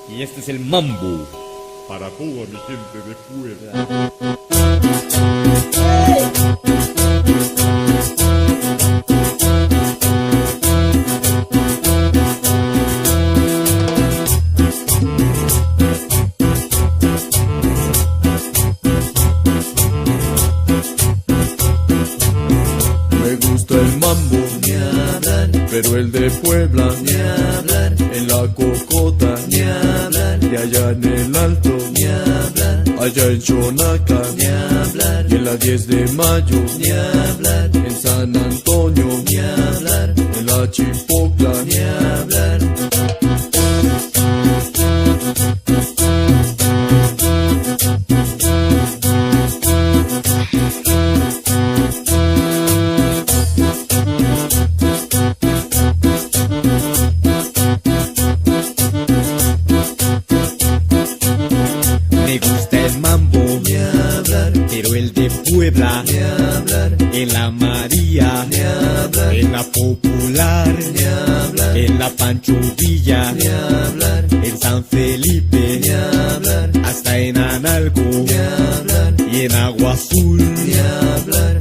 Y este es el mambo para toda mi gente de Puebla. Me gusta el mambo, ni hablar, pero el de Puebla, ni hablar, en la cocota, ni hablar, de allá en el alto, ni hablar, allá en Chonaca, ni hablar, y en la 10 de mayo, ni hablar, en San Antonio, ni hablar, en la Chipocla, ni hablar. Me gusta el mambo, Ni hablar, pero el de Puebla, ni hablar, en la María, ni hablar, en la Popular, ni hablar, en la Pancho Villa, ni hablar, en San Felipe, ni hablar, hasta en Analco ni hablar, y en Agua Azul. ni hablar.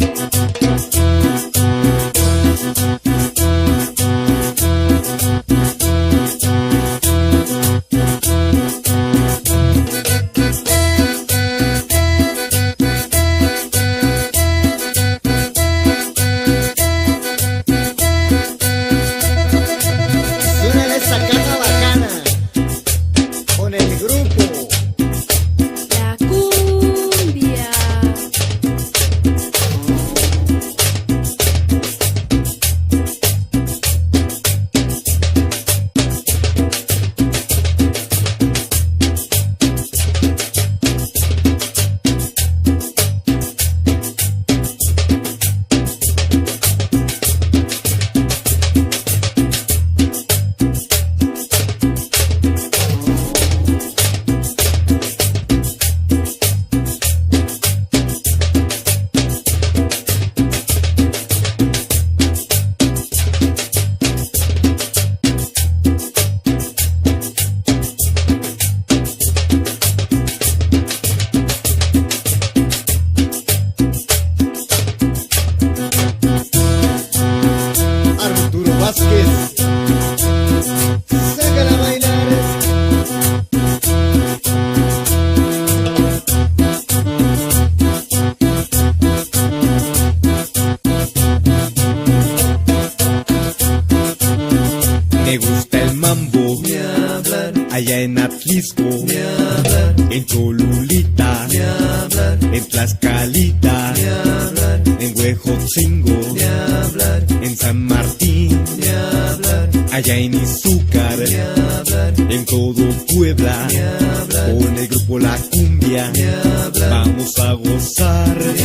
Súbele esa caja bacana con el grupo. La cumbia. Arturo Vázquez. Sácala a bailar. Me gusta el mambo, Ni hablar, allá en Atlisco, ni hablar, en Cholulita, ni hablar, en Tlaxcalita, ni hablar, en Huejotzingo, ni hablar, en San Martín, ni hablar, allá en Izúcar, ni hablar, en todo Puebla, ni hablar, con el grupo La Cumbia, ni hablar, vamos a gozar. ni